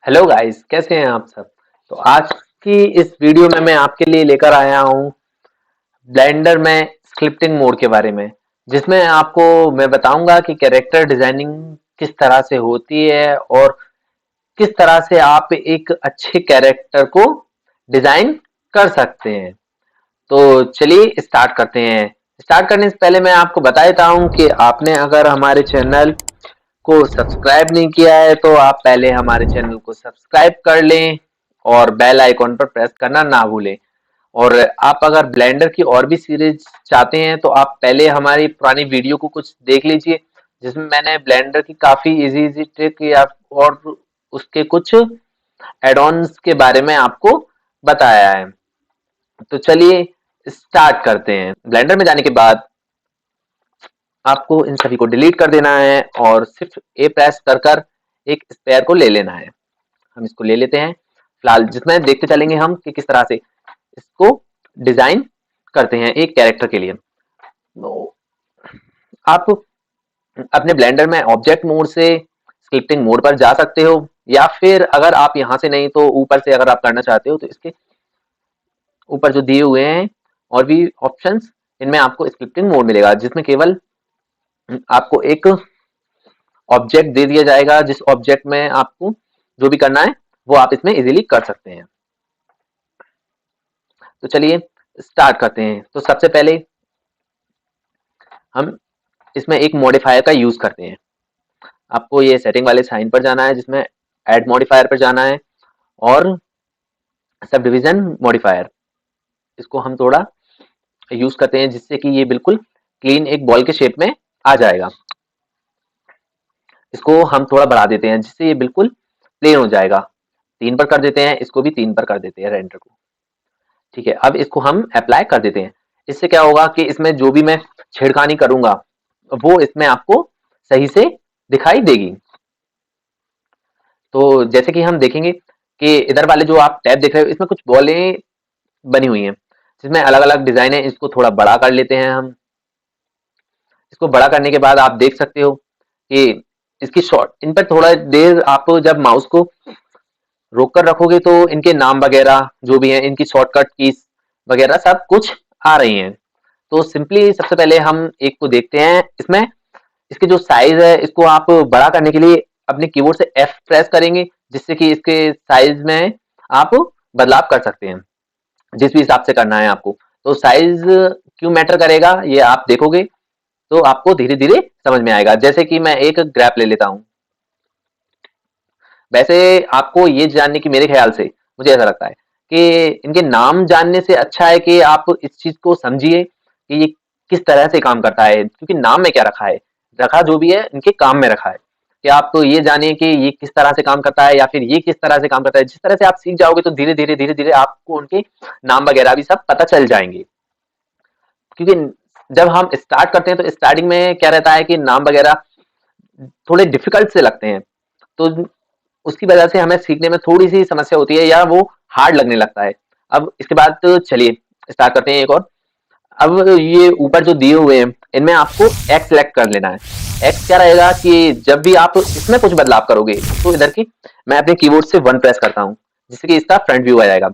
Hello guys, कैसे हैं आप सब। तो आज की इस वीडियो में मैं आपके लिए लेकर आया हूँ ब्लेंडर में स्क्रिप्टिंग मोड के बारे में, जिसमें आपको मैं बताऊंगा कि कैरेक्टर डिजाइनिंग किस तरह से होती है और किस तरह से आप एक अच्छे कैरेक्टर को डिजाइन कर सकते हैं। तो चलिए स्टार्ट करते हैं। स्टार्ट करने से पहले मैं आपको बता देता हूँ कि आपने अगर हमारे चैनल को सब्सक्राइब नहीं किया है तो आप पहले हमारे चैनल को सब्सक्राइब कर लें और बेल आइकॉन पर प्रेस करना ना भूलें। और आप अगर ब्लेंडर की और भी सीरीज चाहते हैं तो आप पहले हमारी पुरानी वीडियो को कुछ देख लीजिए, जिसमें मैंने ब्लेंडर की काफी इजी इजी ट्रिक या और उसके कुछ एड ऑन्स के बारे में आपको बताया है। तो चलिए स्टार्ट करते हैं। ब्लेंडर में जाने के बाद आपको इन सभी को डिलीट कर देना है और सिर्फ ए प्रेस कर कर एक स्पेयर को ले लेना है। हम इसको ले लेते हैं फिलहाल, जिसमें देखते चलेंगे हम कि किस तरह से इसको डिजाइन करते हैं एक कैरेक्टर के लिए। तो आप अपने ब्लेंडर में ऑब्जेक्ट मोड से स्क्रिप्टिंग मोड पर जा सकते हो, या फिर अगर आप यहां से नहीं तो ऊपर से अगर आप करना चाहते हो तो इसके ऊपर जो दिए हुए हैं और भी ऑप्शंस, इनमें आपको स्क्रिप्टिंग मोड मिलेगा, जिसमें केवल आपको एक ऑब्जेक्ट दे दिया जाएगा, जिस ऑब्जेक्ट में आपको जो भी करना है वो आप इसमें इजीली कर सकते हैं। तो चलिए स्टार्ट करते हैं। तो सबसे पहले हम इसमें एक मॉडिफायर का यूज करते हैं। आपको ये सेटिंग वाले साइन पर जाना है, जिसमें ऐड मॉडिफायर पर जाना है और सब डिवीजन मॉडिफायर, इसको हम थोड़ा यूज करते हैं जिससे कि ये बिल्कुल क्लीन एक बॉल के शेप में आ जाएगा। इसको हम थोड़ा बढ़ा देते हैं जिससे ये बिल्कुल प्लेन हो जाएगा। 3 पर कर देते हैं, इसको भी 3 पर कर देते हैं रेंडर को। ठीक है, अब इसको हम अप्लाई कर देते हैं। इससे क्या होगा कि इसमें जो भी मैं छेड़खानी करूंगा वो इसमें आपको सही से दिखाई देगी। तो जैसे कि हम देखेंगे कि इधर वाले जो आप टैब देख रहे हो, इसमें कुछ बॉलें बनी हुई हैं जिसमें अलग अलग डिजाइन है। इसको थोड़ा बड़ा कर लेते हैं हम। इसको बड़ा करने के बाद आप देख सकते हो कि इसकी शॉर्ट, इन पर थोड़ा देर आप जब माउस को रोक कर रखोगे तो इनके नाम वगैरह जो भी हैं, इनकी शॉर्टकट कीज वगैरह सब कुछ आ रही हैं। तो सिंपली सबसे पहले हम एक को देखते हैं। इसमें इसके जो साइज है, इसको आप बड़ा करने के लिए अपने कीबोर्ड से एफ प्रेस करेंगे, जिससे कि इसके साइज में आप बदलाव कर सकते हैं जिस भी हिसाब से करना है आपको। तो साइज क्यों मैटर करेगा ये आप देखोगे तो आपको धीरे धीरे समझ में आएगा। जैसे कि मैं एक ग्रैप ले लेता हूँ। वैसे आपको ये जानने की, मेरे ख्याल से मुझे ऐसा लगता है कि इनके नाम जानने से अच्छा है कि आप इस चीज को समझिए कि ये किस तरह से काम करता है, क्योंकि नाम में क्या रखा है, रखा जो भी है इनके काम में रखा है कि आप तो ये जानिए कि ये किस तरह से काम करता है या फिर ये किस तरह से काम करता है। जिस तरह से आप सीख जाओगे तो धीरे धीरे आपको उनके नाम वगैरह भी सब पता चल जाएंगे। क्योंकि जब हम स्टार्ट करते हैं तो स्टार्टिंग में क्या रहता है कि नाम वगैरह थोड़े डिफिकल्ट से लगते हैं, तो उसकी वजह से हमें सीखने में थोड़ी सी समस्या होती है या वो हार्ड लगने लगता है। अब इसके बाद तो चलिए स्टार्ट करते हैं एक और। अब ये ऊपर जो दिए हुए हैं इनमें आपको एक्स सेलेक्ट कर लेना है। एक्स क्या रहेगा कि जब भी आप इसमें कुछ बदलाव करोगे तो इधर की मैं अपने कीबोर्ड से 1 प्रेस करता हूँ, जिससे कि इसका फ्रंट व्यू आ जाएगा।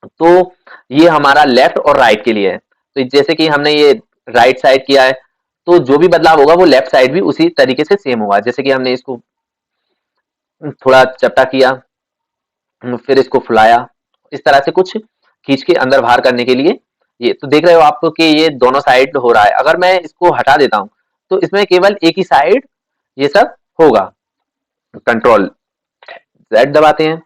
तो ये हमारा लेफ्ट और राइट के लिए है। तो जैसे कि हमने ये राइट साइड किया है तो जो भी बदलाव होगा वो लेफ्ट साइड भी उसी तरीके से सेम होगा। जैसे कि हमने इसको थोड़ा चपटा किया, फिर इसको फुलाया, इस तरह से कुछ खींच के अंदर बाहर करने के लिए। ये तो देख रहे हो आप कि ये दोनों साइड हो रहा है। अगर मैं इसको हटा देता हूं तो इसमें केवल एक ही साइड ये सब होगा। कंट्रोल जेड दबाते हैं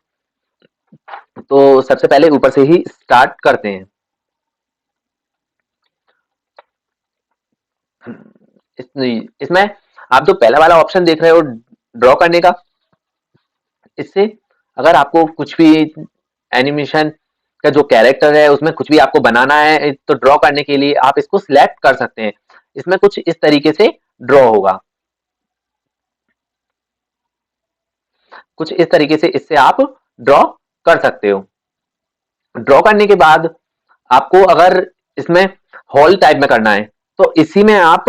तो सबसे पहले ऊपर से ही स्टार्ट करते हैं। इसमें आप जो पहला वाला ऑप्शन देख रहे हो ड्रॉ करने का, इससे अगर आपको कुछ भी एनिमेशन का जो कैरेक्टर है उसमें कुछ भी आपको बनाना है तो ड्रॉ करने के लिए आप इसको सिलेक्ट कर सकते हैं। इसमें कुछ इस तरीके से ड्रॉ होगा, कुछ इस तरीके से इससे आप ड्रॉ कर सकते हो। ड्रॉ करने के बाद आपको अगर इसमें हॉल टाइप में करना है तो इसी में आप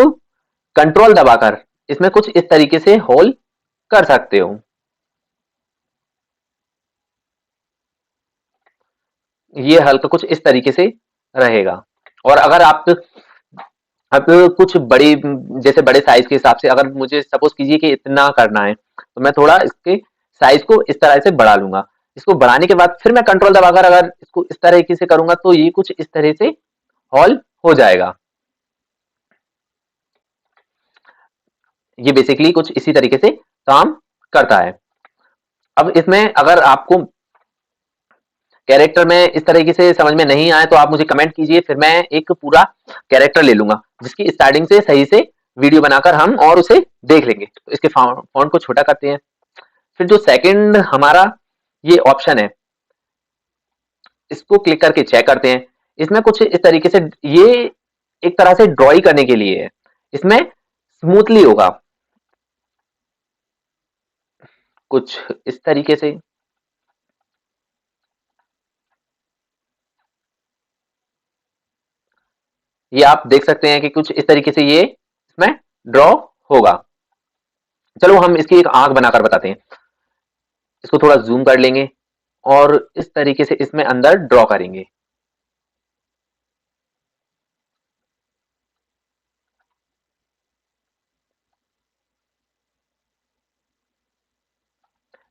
कंट्रोल दबाकर इसमें कुछ इस तरीके से होल कर सकते हो। ये हल्का कुछ इस तरीके से रहेगा। और अगर आप अब कुछ बड़ी जैसे बड़े साइज के हिसाब से अगर मुझे सपोज कीजिए कि इतना करना है तो मैं थोड़ा इसके साइज को इस तरह से बढ़ा लूंगा। इसको बढ़ाने के बाद फिर मैं कंट्रोल दबाकर अगर इसको इस तरीके से करूंगा तो ये कुछ इस तरह से हॉल हो जाएगा। ये बेसिकली कुछ इसी तरीके से काम करता है। अब इसमें अगर आपको कैरेक्टर में इस तरीके से समझ में नहीं आए तो आप मुझे कमेंट कीजिए, फिर मैं एक पूरा कैरेक्टर ले लूंगा जिसकी स्टार्टिंग से सही से वीडियो बनाकर हम और उसे देख लेंगे। तो इसके फॉन्ट को छोटा करते हैं। फिर जो सेकंड हमारा ये ऑप्शन है इसको क्लिक करके चेक करते हैं। इसमें कुछ इस तरीके से ये एक तरह से ड्रॉइंग करने के लिए है। इसमें स्मूथली होगा कुछ इस तरीके से। ये आप देख सकते हैं कि कुछ इस तरीके से ये इसमें ड्रॉ होगा। चलो हम इसकी एक आंख बनाकर बताते हैं। इसको थोड़ा जूम कर लेंगे और इस तरीके से इसमें अंदर ड्रॉ करेंगे।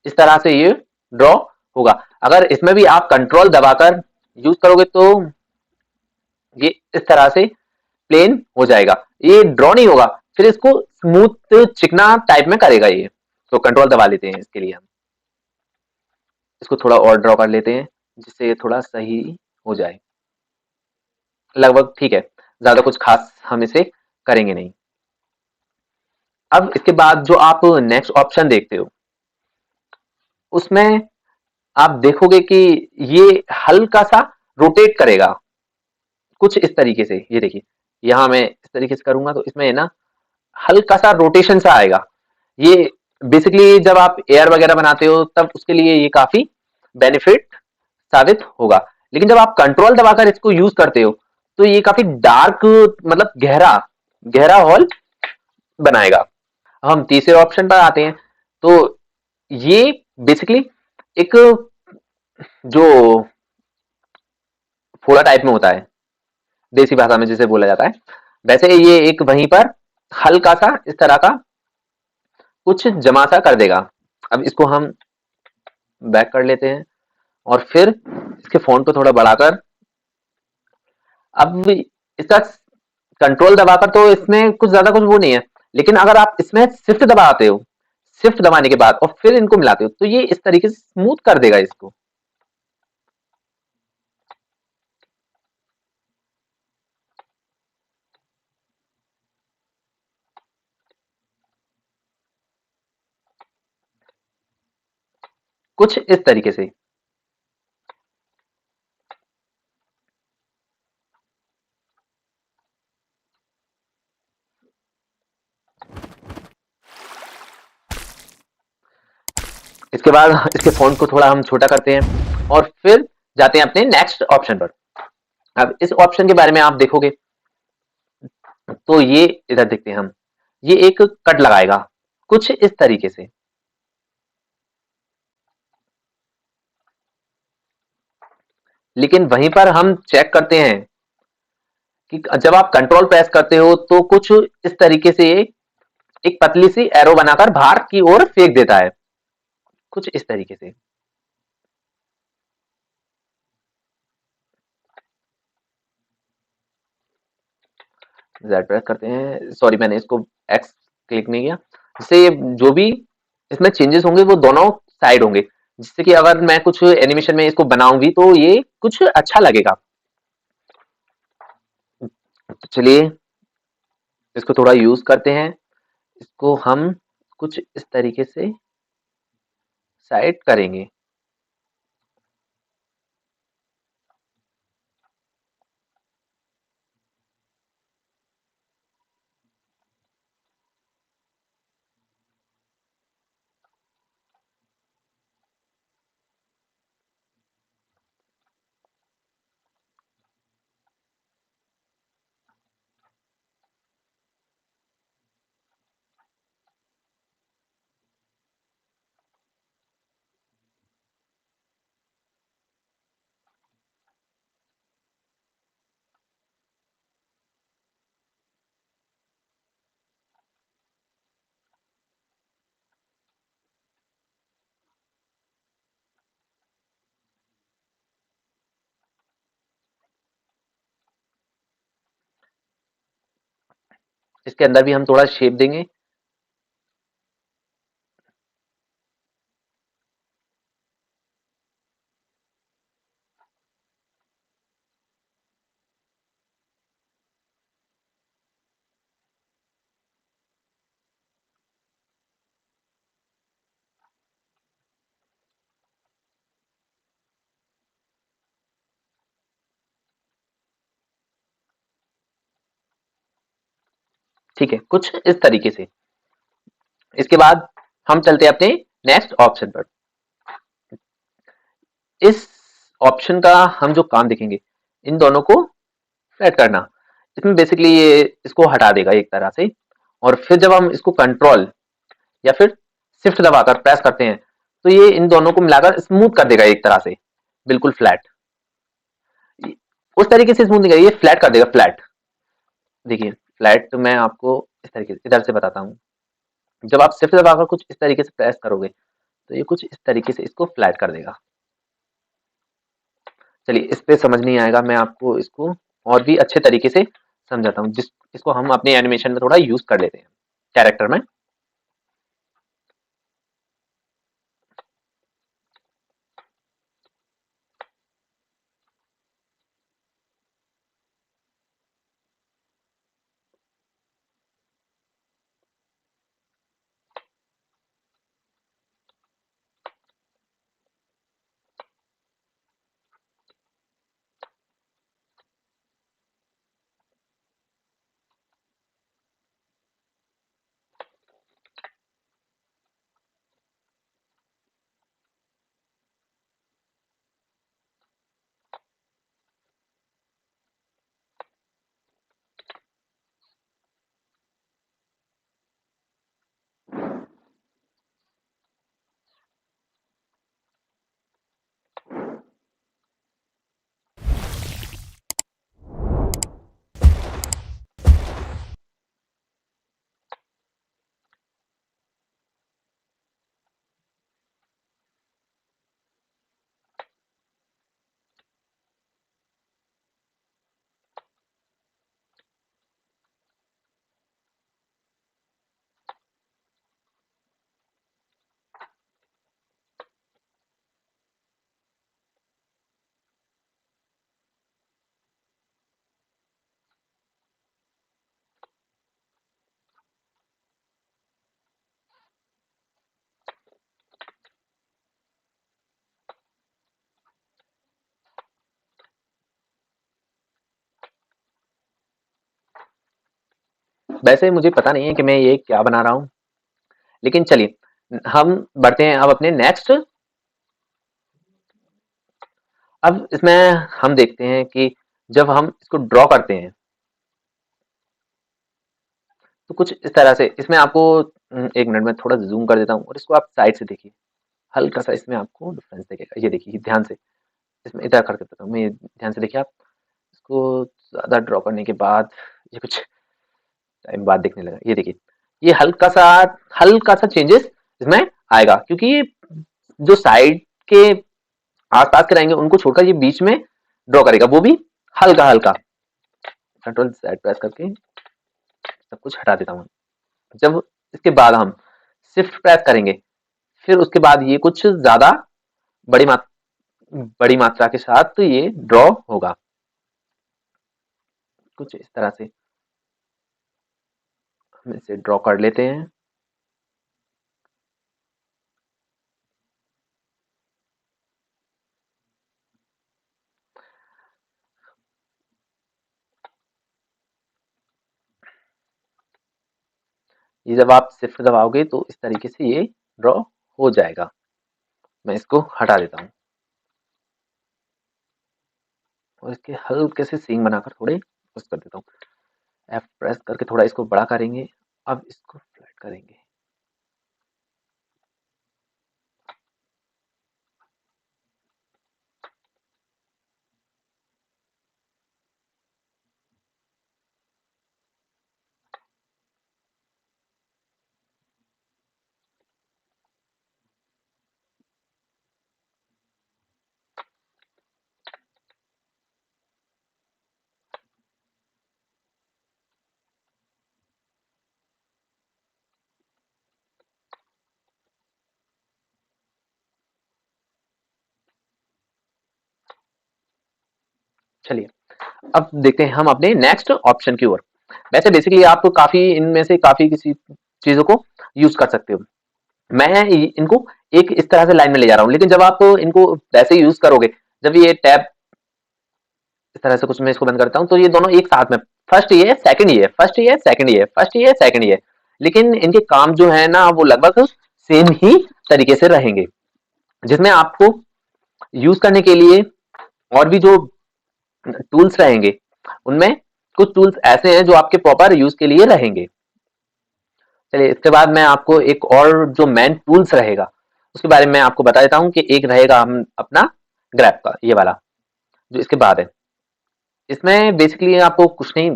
इस तरह से ये ड्रॉ होगा। अगर इसमें भी आप कंट्रोल दबाकर यूज करोगे तो ये इस तरह से प्लेन हो जाएगा। ये ड्रॉ नहीं होगा, फिर इसको स्मूथ चिकना टाइप में करेगा ये। तो कंट्रोल दबा लेते हैं इसके लिए हम इसको थोड़ा और ड्रॉ कर लेते हैं जिससे ये थोड़ा सही हो जाए। लगभग ठीक है, ज्यादा कुछ खास हम इसे करेंगे नहीं। अब इसके बाद जो आप नेक्स्ट ऑप्शन देखते हो उसमें आप देखोगे कि ये हल्का सा रोटेट करेगा कुछ इस तरीके से। ये देखिए यहाँ मैं इस तरीके से करूंगा तो इसमें ना हल्का सा रोटेशन सा आएगा। ये बेसिकली जब आप एयर वगैरह बनाते हो तब उसके लिए ये काफी बेनिफिट साबित होगा। लेकिन जब आप कंट्रोल दबाकर इसको यूज करते हो तो ये काफी डार्क मतलब गहरा गहरा हॉल बनाएगा। हम तीसरे ऑप्शन पर आते हैं। तो ये बेसिकली एक जो फोड़ा टाइप में होता है देसी भाषा में जिसे बोला जाता है, वैसे ये एक वहीं पर हल्का सा इस तरह का कुछ जमा सा कर देगा। अब इसको हम बैक कर लेते हैं और फिर इसके फोन को थोड़ा बढ़ाकर अब इसका कंट्रोल दबाकर तो इसमें कुछ ज्यादा कुछ वो नहीं है। लेकिन अगर आप इसमें शिफ्ट दबाते हो, शिफ्ट दबाने के बाद और फिर इनको मिलाते हो तो ये इस तरीके से स्मूथ कर देगा इसको। कुछ इस तरीके से। इसके बाद इसके फॉन्ट को थोड़ा हम छोटा करते हैं और फिर जाते हैं अपने नेक्स्ट ऑप्शन पर। अब इस ऑप्शन के बारे में आप देखोगे तो ये इधर देखते हैं हम, ये एक कट लगाएगा कुछ इस तरीके से। लेकिन वहीं पर हम चेक करते हैं कि जब आप कंट्रोल प्रेस करते हो तो कुछ इस तरीके से एक पतली सी एरो बनाकर बाहर की ओर फेंक देता है कुछ इस तरीके से। जेड प्रेस करते हैं, सॉरी मैंने इसको एक्स क्लिक नहीं किया। जिससे ये जो भी इसमें चेंजेस होंगे वो दोनों साइड होंगे, जिससे कि अगर मैं कुछ एनिमेशन में इसको बनाऊंगी तो ये कुछ अच्छा लगेगा। तो चलिए इसको थोड़ा यूज करते हैं। इसको हम कुछ इस तरीके से साइड करेंगे। इसके अंदर भी हम थोड़ा शेप देंगे। ठीक है, कुछ इस तरीके से। इसके बाद हम चलते हैं अपने नेक्स्ट ऑप्शन पर। इस ऑप्शन का हम जो काम देखेंगे, इन दोनों को सेट करना। इसमें बेसिकली ये इसको हटा देगा एक तरह से, और फिर जब हम इसको कंट्रोल या फिर शिफ्ट दबाकर प्रेस करते हैं तो ये इन दोनों को मिलाकर स्मूथ कर देगा एक तरह से, बिल्कुल फ्लैट। उस तरीके से स्मूथ नहीं करेगा, ये फ्लैट कर देगा, फ्लैट। देखिए फ्लैट तो मैं आपको इस तरीके से इधर से बताता हूँ। जब आप शिफ्ट दबाकर कुछ इस तरीके से प्रेस करोगे तो ये कुछ इस तरीके से इसको फ्लैट कर देगा। चलिए इस पे समझ नहीं आएगा, मैं आपको इसको और भी अच्छे तरीके से समझाता हूँ, जिस इसको हम अपने एनिमेशन में थोड़ा यूज कर लेते हैं कैरेक्टर में। वैसे मुझे पता नहीं है कि मैं ये क्या बना रहा हूँ, लेकिन चलिए हम बढ़ते हैं अब अपने नेक्स्ट। अब इसमें हम देखते हैं कि जब हम इसको ड्रॉ करते हैं तो कुछ इस तरह से इसमें आपको एक मिनट में थोड़ा जूम कर देता हूँ और इसको आप साइड से देखिए, हल्का सा इसमें आपको डिफरेंस दिखेगा। ये देखिए ध्यान से, इसमें इधर करके देता हूँ मैं, ध्यान से देखिए आप। इसको ज्यादा ड्रॉ करने के बाद ये कुछ टाइम बाद दिखने लगा। ये देखिए ये हल्का सा चेंजेस इसमें आएगा, क्योंकि ये जो साइड के आसपास के रहेंगे उनको छोड़कर ये बीच में ड्रॉ करेगा, वो भी हल्का हल्का। कंट्रोल Z प्रेस करके सब कुछ हटा देता हूँ। जब इसके बाद हम शिफ्ट प्रेस करेंगे फिर उसके बाद ये कुछ ज्यादा बड़ी मात, बड़ी मात्रा के साथ ये ड्रॉ होगा, कुछ इस तरह से हम इसे ड्रॉ कर लेते हैं। ये जब आप शिफ्ट दबाओगे तो इस तरीके से ये ड्रॉ हो जाएगा। मैं इसको हटा देता हूँ और इसके हल्के से सींग बनाकर थोड़े पुश कर देता हूँ। एफ प्रेस करके थोड़ा इसको बड़ा करेंगे। अब इसको फ्लैट करेंगे। चलिए अब देखते हैं हम अपने नेक्स्ट ऑप्शन की ओर। वैसे बेसिकली आप काफी इनमें से काफी किसी चीजों को यूज कर सकते हो। मैं इनको एक इस तरह से लाइन में ले जा रहा हूँ, लेकिन जब आप इनको वैसे यूज करोगे, जब ये टैब इस तरह से कुछ मैं इसको बंद करता हूँ तो ये दोनों एक साथ में फर्स्ट ये सेकंड ये फर्स्ट ये सेकंड ये फर्स्ट ये सेकंड ये, लेकिन इनके काम जो है ना वो लगभग सेम ही तरीके से रहेंगे, जिसमें आपको यूज करने के लिए और भी जो टूल्स रहेंगे उनमें कुछ टूल्स ऐसे हैं जो आपके प्रॉपर यूज के लिए रहेंगे। चलिए इसके बाद मैं आपको एक और जो मेन टूल्स रहेगा उसके बारे में आपको बता देता हूँ कि एक रहेगा हम अपना ग्रैब का ये वाला जो इसके बाद है। इसमें बेसिकली आपको कुछ नहीं,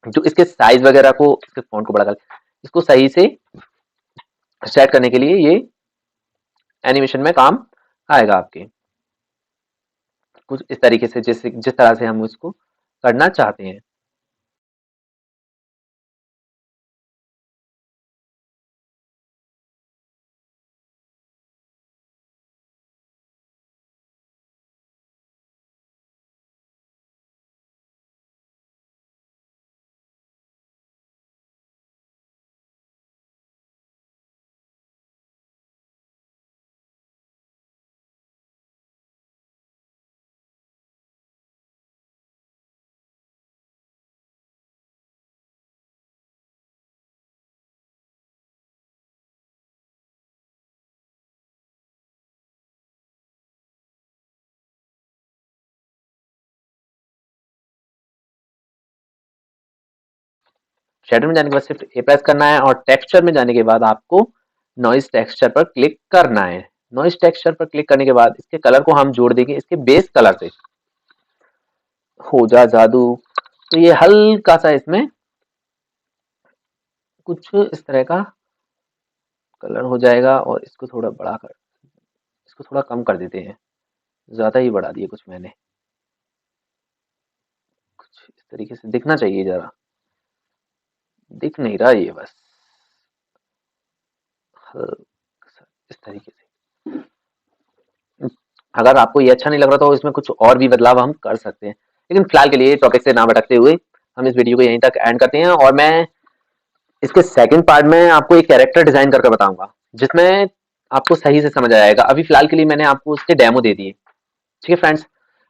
जो इसके साइज वगैरह को इसके फॉन्ट को बड़ा कर इसको सही से सेट करने के लिए ये एनिमेशन में काम आएगा आपके, कुछ इस तरीके से जिस तरह से हम इसको करना चाहते हैं। शेडो में जाने के बाद सिर्फ ए प्रेस करना है और टेक्सचर में जाने के बाद आपको नॉइज टेक्सचर पर क्लिक करना है। नॉइज टेक्सचर पर क्लिक करने के बाद इसके कलर को हम जोड़ देंगे इसके बेस कलर से। हो जा जादू, तो ये हल्का सा इसमें कुछ इस तरह का कलर हो जाएगा और इसको थोड़ा बड़ा कर, इसको थोड़ा कम कर देते हैं, ज्यादा ही बढ़ा दिए कुछ मैंने, कुछ इस तरीके से दिखना चाहिए, जरा दिख नहीं रहा ये बस इस तरीके से। अगर आपको ये अच्छा नहीं लग रहा तो इसमें कुछ और भी बदलाव हम कर सकते हैं, लेकिन फिलहाल के लिए टॉपिक से ना भटकते हुए हम इस वीडियो को यहीं तक एंड करते हैं और मैं इसके सेकंड पार्ट में आपको एक कैरेक्टर डिजाइन करके बताऊंगा जिसमें आपको सही से समझ आएगा। अभी फिलहाल के लिए मैंने आपको उसके डेमो दे दिए। ठीक है फ्रेंड्स,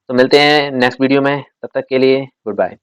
तो मिलते हैं नेक्स्ट वीडियो में, तब तक के लिए गुड बाय।